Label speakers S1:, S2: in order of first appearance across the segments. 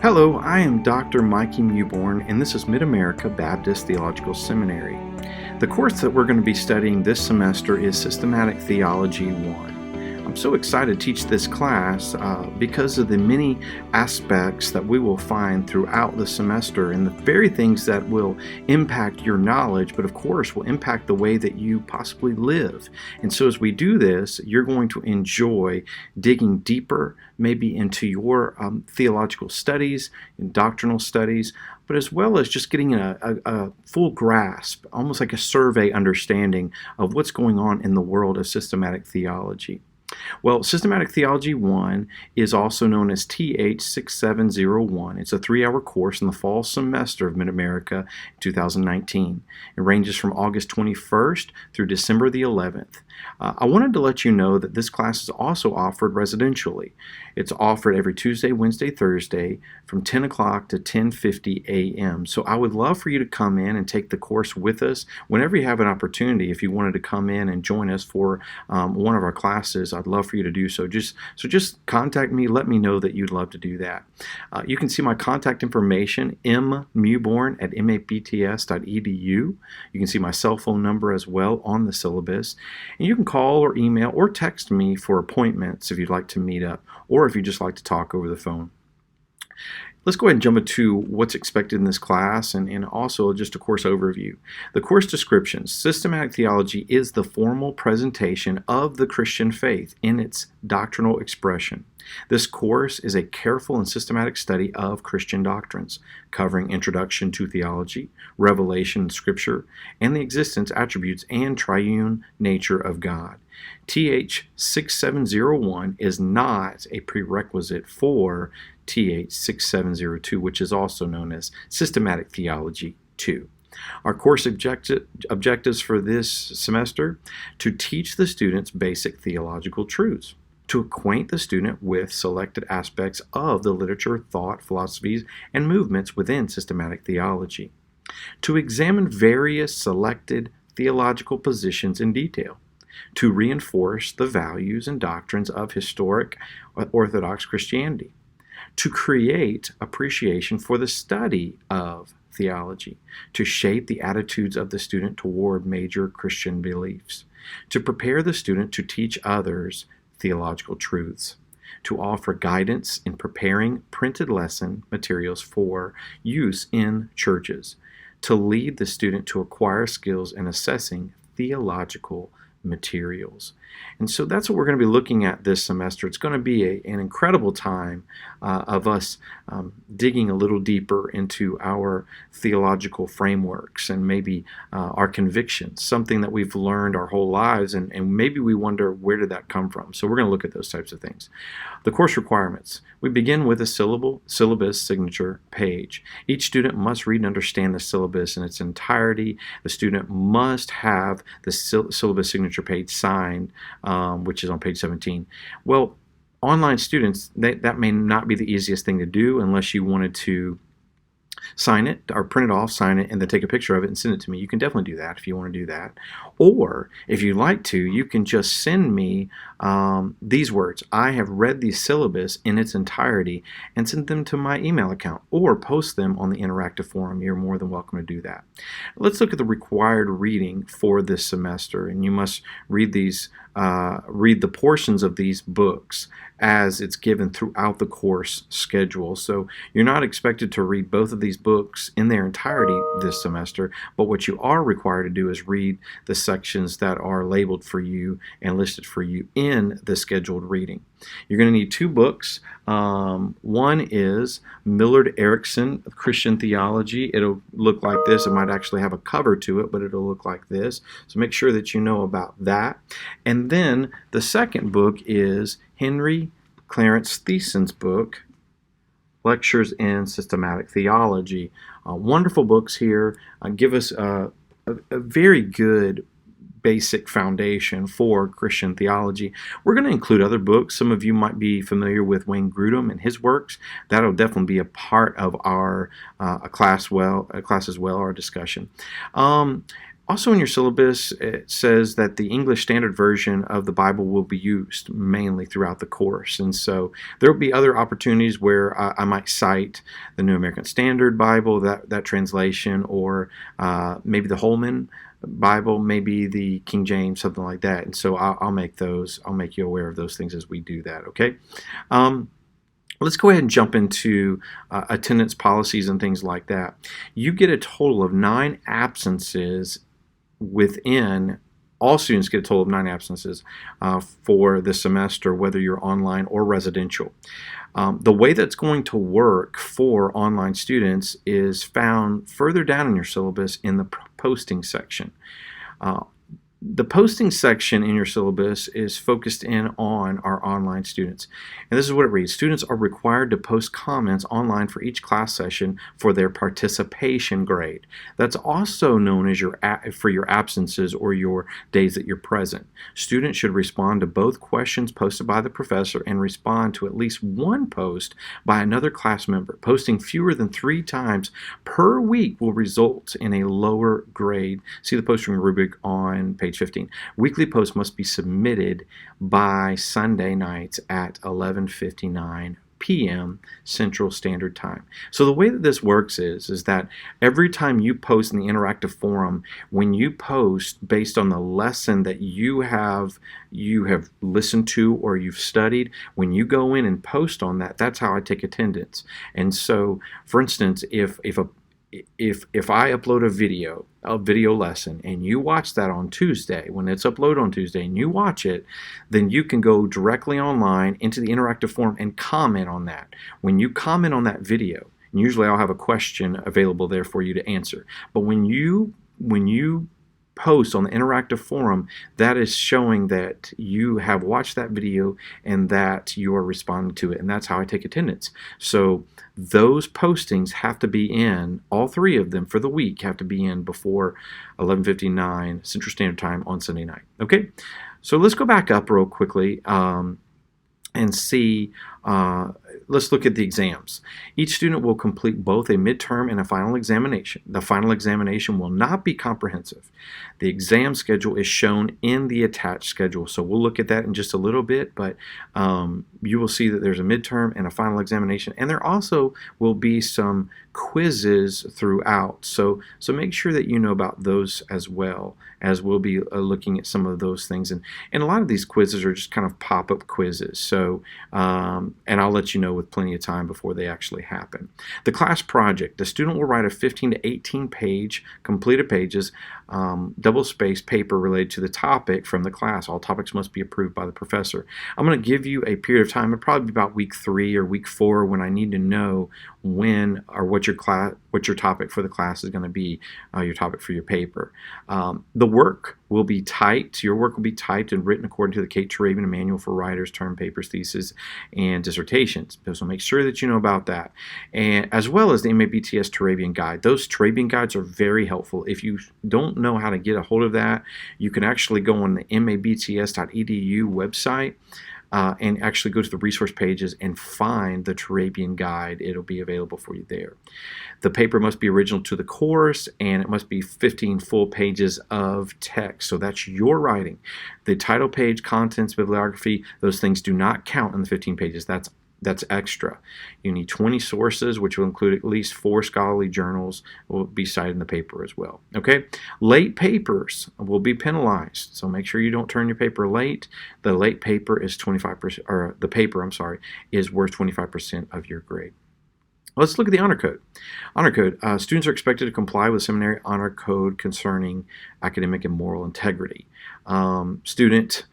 S1: Hello, I am Dr. Mikey Mewborn, and this is Mid-America Baptist Theological Seminary. The course that we're going to be studying this semester is Systematic Theology 1. I'm so excited to teach this class because of the many aspects that we will find throughout the semester and the very things that will impact your knowledge, but of course will impact the way that you possibly live. And so as we do this, you're going to enjoy digging deeper, maybe into your theological studies and doctrinal studies, but as well as just getting a full grasp, almost like a survey understanding of what's going on in the world of systematic theology. Well, Systematic Theology 1 is also known as TH6701. It's a 3-hour course in the fall semester of Mid-America 2019. It ranges from August 21st through December the 11th. I wanted to let you know that this class is also offered residentially. It's offered every Tuesday, Wednesday, Thursday from 10 o'clock to 10:50 a.m. So I would love for you to come in and take the course with us whenever you have an opportunity. If you wanted to come in and join us for one of our classes, I'd love for you to do so. Just contact me. Let me know that you'd love to do that. You can see my contact information, mmewborn@mapts.edu. You can see my cell phone number as well on the syllabus. And you can call or email or text me for appointments if you'd like to meet up or if you just like to talk over the phone. Let's go ahead and jump into what's expected in this class and also just a course overview. The course description: Systematic Theology is the formal presentation of the Christian faith in its doctrinal expression. This course is a careful and systematic study of Christian doctrines, covering introduction to theology, revelation in Scripture, and the existence, attributes, and triune nature of God. TH6701 is not a prerequisite for TH6702, which is also known as Systematic Theology 2. Our course objectives for this semester: to teach the students basic theological truths, to acquaint the student with selected aspects of the literature, thought, philosophies, and movements within systematic theology, to examine various selected theological positions in detail, to reinforce the values and doctrines of historic Orthodox Christianity, to create appreciation for the study of theology, to shape the attitudes of the student toward major Christian beliefs, to prepare the student to teach others theological truths, to offer guidance in preparing printed lesson materials for use in churches, to lead the student to acquire skills in assessing theological materials. And so that's what we're going to be looking at this semester. It's going to be an incredible time of us digging a little deeper into our theological frameworks and maybe our convictions, something that we've learned our whole lives, and maybe we wonder, where did that come from? So we're going to look at those types of things. The course requirements. We begin with a syllabus signature page. Each student must read and understand the syllabus in its entirety. The student must have the syllabus signature page signed, which is on page 17. Well, online students, that may not be the easiest thing to do unless you wanted to sign it or print it off, sign it, and then take a picture of it and send it to me. You can definitely do that if you want to do that. Or if you'd like to, you can just send me these words: "I have read the syllabus in its entirety," and send them to my email account or post them on the interactive forum. You're more than welcome to do that. Let's look at the required reading for this semester, and you must read the portions of these books as it's given throughout the course schedule. So you're not expected to read both of these books in their entirety this semester, but what you are required to do is read the sections that are labeled for you and listed for you in the scheduled reading. You're going to need 2 books. One is Millard Erickson of Christian Theology. It'll look like this. It might actually have a cover to it, but it'll look like this. So make sure that you know about that. And then the second book is Henry Clarence Thiessen's book, Lectures in Systematic Theology. Wonderful books here. Give us a very good basic foundation for Christian theology. We're going to include other books. Some of you might be familiar with Wayne Grudem and his works. That'll definitely be a part of our class as well, our discussion. Also in your syllabus, it says that the English Standard Version of the Bible will be used mainly throughout the course. And so there will be other opportunities where I might cite the New American Standard Bible, that translation, or maybe the Holman Bible, maybe the King James, something like that. And so I'll make you aware of those things as we do that, okay? Let's go ahead and jump into attendance policies and things like that. You get a total of 9 absences within all students get a total of 9 absences for the semester, whether you're online or residential. The way that's going to work for online students is found further down in your syllabus in the posting section. The posting section in your syllabus is focused in on our online students. And this is what it reads. Students are required to post comments online for each class session for their participation grade. That's also known as for your absences or your days that you're present. Students should respond to both questions posted by the professor and respond to at least one post by another class member. Posting fewer than 3 times per week will result in a lower grade. See the posting rubric on page 15. Weekly posts must be submitted by Sunday nights at 11:59 p.m. Central Standard Time. So the way that this works is that every time you post in the interactive forum, when you post based on the lesson that you have listened to or you've studied, when you go in and post on that, that's how I take attendance. And so, for instance, if I upload a video lesson, and you watch that on Tuesday, when it's uploaded on Tuesday and you watch it, then you can go directly online into the interactive forum and comment on that. When you comment on that video, and usually I'll have a question available there for you to answer, but when you post on the interactive forum, that is showing that you have watched that video and that you are responding to it, and that's how I take attendance. So those postings have to be in, all 3 of them for the week have to be in before 11:59 Central Standard Time on Sunday night. Okay, so let's go back up real quickly and see. Let's look at the exams. Each student will complete both a midterm and a final examination. The final examination will not be comprehensive. The exam schedule is shown in the attached schedule. So we'll look at that in just a little bit, but you will see that there's a midterm and a final examination, and there also will be some quizzes throughout. So make sure that you know about those as well, as we'll be looking at some of those things. And a lot of these quizzes are just kind of pop-up quizzes. So, and I'll let you know with plenty of time before they actually happen. The class project. The student will write a 15 to 18 page, completed pages, double-spaced paper related to the topic from the class. All topics must be approved by the professor. I'm going to give you a period of time. It'll probably be about week 3 or week 4 when I need to know when or what your topic for the class is going to be, your topic for your paper. The work will be typed. Your work will be typed and written according to the Kate Turabian Manual for Writers, Term Papers, Theses, and Dissertations. So make sure that you know about that, and as well as the MABTS Turabian Guide. Those Turabian Guides are very helpful. If you don't know how to get a hold of that, you can actually go on the mabts.edu website and actually go to the resource pages and find the Turabian Guide. It'll be available for you there. The paper must be original to the course, and it must be 15 full pages of text. So that's your writing. The title page, contents, bibliography, those things do not count in the 15 pages. That's extra. You need 20 sources, which will include at least 4 scholarly journals will be cited in the paper as well. Okay, late papers will be penalized, so make sure you don't turn your paper late. The late paper is 25%, or the paper, I'm sorry, is worth 25% of your grade. Let's look at the honor code. Honor code. Students are expected to comply with seminary honor code concerning academic and moral integrity. Students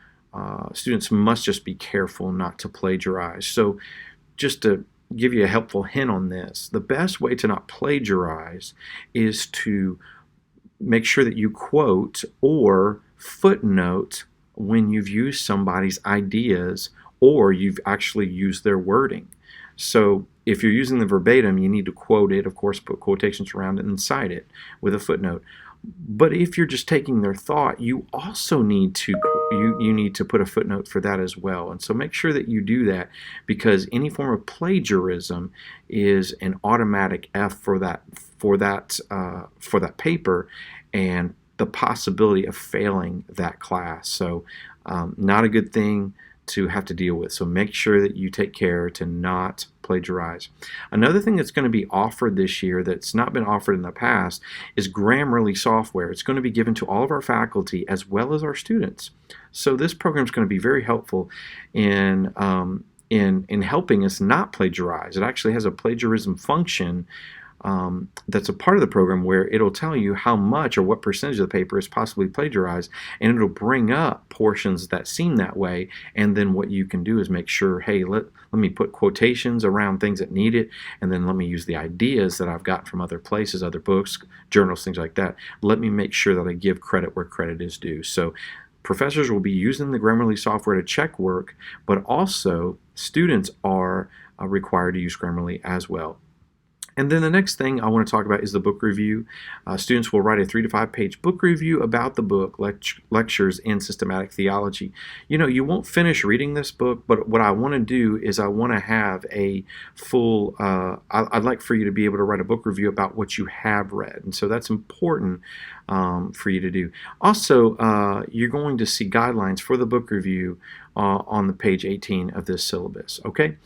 S1: must just be careful not to plagiarize. So just to give you a helpful hint on this, the best way to not plagiarize is to make sure that you quote or footnote when you've used somebody's ideas or you've actually used their wording. So if you're using the verbatim, you need to quote it, of course, put quotations around it and cite it with a footnote. But if you're just taking their thought, you also need to you need to put a footnote for that as well. And so make sure that you do that, because any form of plagiarism is an automatic F for that paper, and the possibility of failing that class. So not a good thing to have to deal with. So make sure that you take care to not plagiarize. Another thing that's going to be offered this year that's not been offered in the past is Grammarly software. It's going to be given to all of our faculty as well as our students. So this program is going to be very helpful in helping us not plagiarize. It actually has a plagiarism function that's a part of the program where it'll tell you how much or what percentage of the paper is possibly plagiarized, and it'll bring up portions that seem that way, and then what you can do is make sure, hey, let me put quotations around things that need it, and then let me use the ideas that I've gotten from other places, other books, journals, things like that. Let me make sure that I give credit where credit is due. So professors will be using the Grammarly software to check work, but also students are required to use Grammarly as well. And then the next thing I want to talk about is the book review. Students will write a 3 to 5 page book review about the book, lectures in Systematic Theology. You know, you won't finish reading this book, but what I want to do is I want to have a full, I'd like for you to be able to write a book review about what you have read. And so that's important for you to do. Also, you're going to see guidelines for the book review on the page 18 of this syllabus, okay?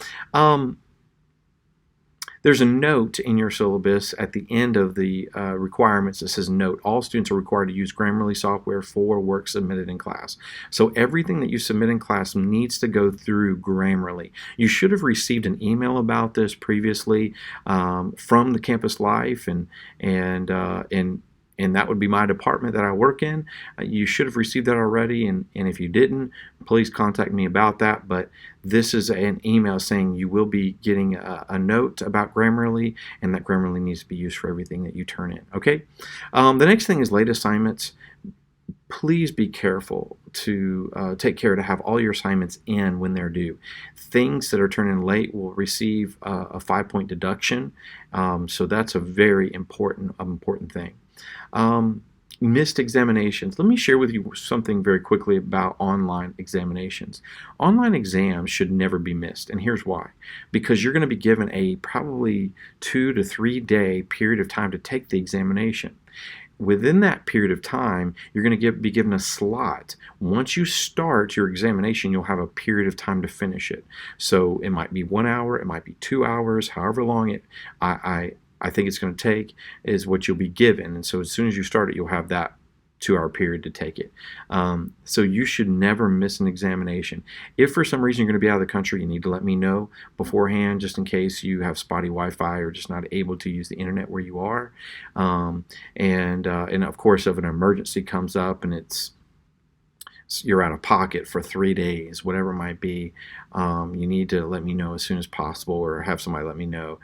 S1: There's a note in your syllabus at the end of the requirements that says, note, all students are required to use Grammarly software for work submitted in class. So everything that you submit in class needs to go through Grammarly. You should have received an email about this previously from the Campus Life, and that would be my department that I work in. You should have received that already, and if you didn't, please contact me about that. But this is an email saying you will be getting a note about Grammarly, and that Grammarly needs to be used for everything that you turn in. Okay. The next thing is late assignments. Please be careful to take care to have all your assignments in when they're due. Things that are turned in late will receive a 5-point deduction. So that's a very important thing. Missed examinations. Let me share with you something very quickly about online examinations. Online exams should never be missed, and here's why. Because you're going to be given a probably 2 to 3 day period of time to take the examination. Within that period of time, you're going to be given a slot. Once you start your examination, you'll have a period of time to finish it. So it might be 1 hour, it might be 2 hours, however long I think it's going to take is what you'll be given. And so as soon as you start it, you'll have that 2-hour period to take it. So you should never miss an examination. If for some reason you're going to be out of the country, you need to let me know beforehand, just in case you have spotty Wi-Fi or just not able to use the internet where you are. And of course, if an emergency comes up and you're out of pocket for 3 days, whatever it might be, you need to let me know as soon as possible, or have somebody let me know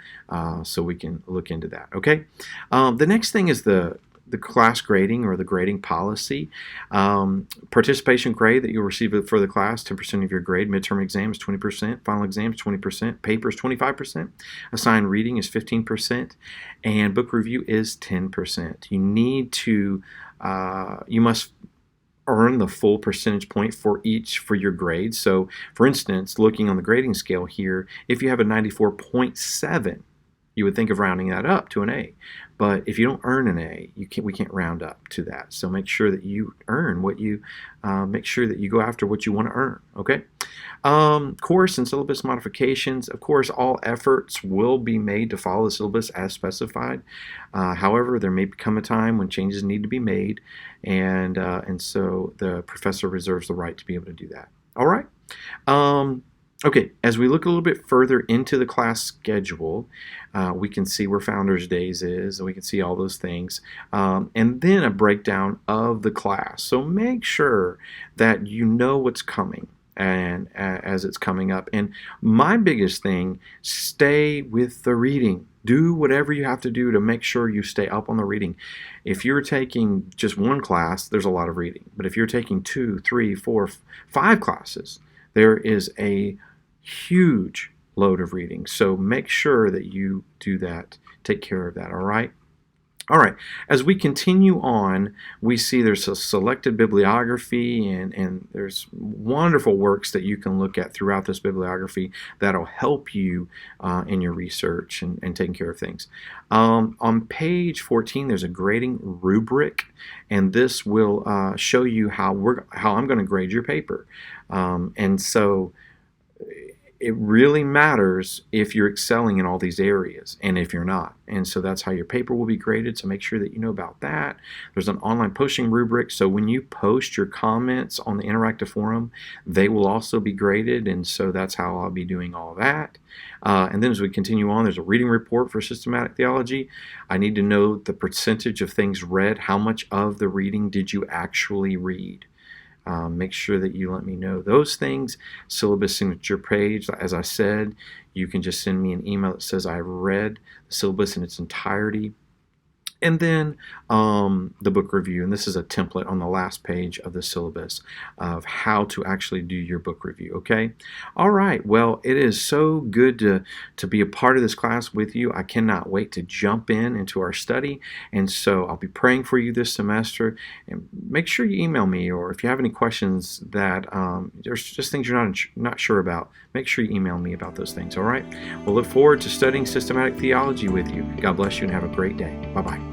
S1: so we can look into that. Okay. The next thing is the class grading, or the grading policy. Participation grade that you'll receive for the class, 10% of your grade. Midterm exams, 20%. Final exams, 20%. Papers, 25%. Assigned reading is 15%. And book review is 10%. You need to, you must earn the full percentage point for your grade. So for instance, looking on the grading scale here, if you have a 94.7, you would think of rounding that up to an A. But if you don't earn an A, we can't round up to that. So make sure that you earn what you, make sure that you go after what you want to earn, okay? Course and syllabus modifications. Of course, all efforts will be made to follow the syllabus as specified. However, there may come a time when changes need to be made, and so the professor reserves the right to be able to do that. All right. Okay, as we look a little bit further into the class schedule, we can see where Founders Days is, and we can see all those things, and then a breakdown of the class. So make sure that you know what's coming and as it's coming up. And my biggest thing, stay with the reading. Do whatever you have to do to make sure you stay up on the reading. If you're taking just one class, there's a lot of reading. But if you're taking 2, 3, 4, 5 classes, there is a huge load of reading. So make sure that you do that. Take care of that, all right? All right, as we continue on, we see there's a selected bibliography, and there's wonderful works that you can look at throughout this bibliography that'll help you in your research and taking care of things. On page 14, there's a grading rubric, and this will show you how I'm going to grade your paper. And so it really matters if you're excelling in all these areas and if you're not. And so that's how your paper will be graded, so make sure that you know about that. There's an online posting rubric, so when you post your comments on the interactive forum, they will also be graded, and so that's how I'll be doing all that. And then as we continue on, there's a reading report for systematic theology. I need to know the percentage of things read. How much of the reading did you actually read? Make sure that you let me know those things. Syllabus signature page, as I said, you can just send me an email that says I've read the syllabus in its entirety. And then the book review, and this is a template on the last page of the syllabus of how to actually do your book review, okay? All right, well, it is so good to be a part of this class with you. I cannot wait to jump into our study, and so I'll be praying for you this semester. And make sure you email me, or if you have any questions that there's just things you're not sure about, make sure you email me about those things, all right? We'll look forward to studying systematic theology with you. God bless you and have a great day. Bye-bye.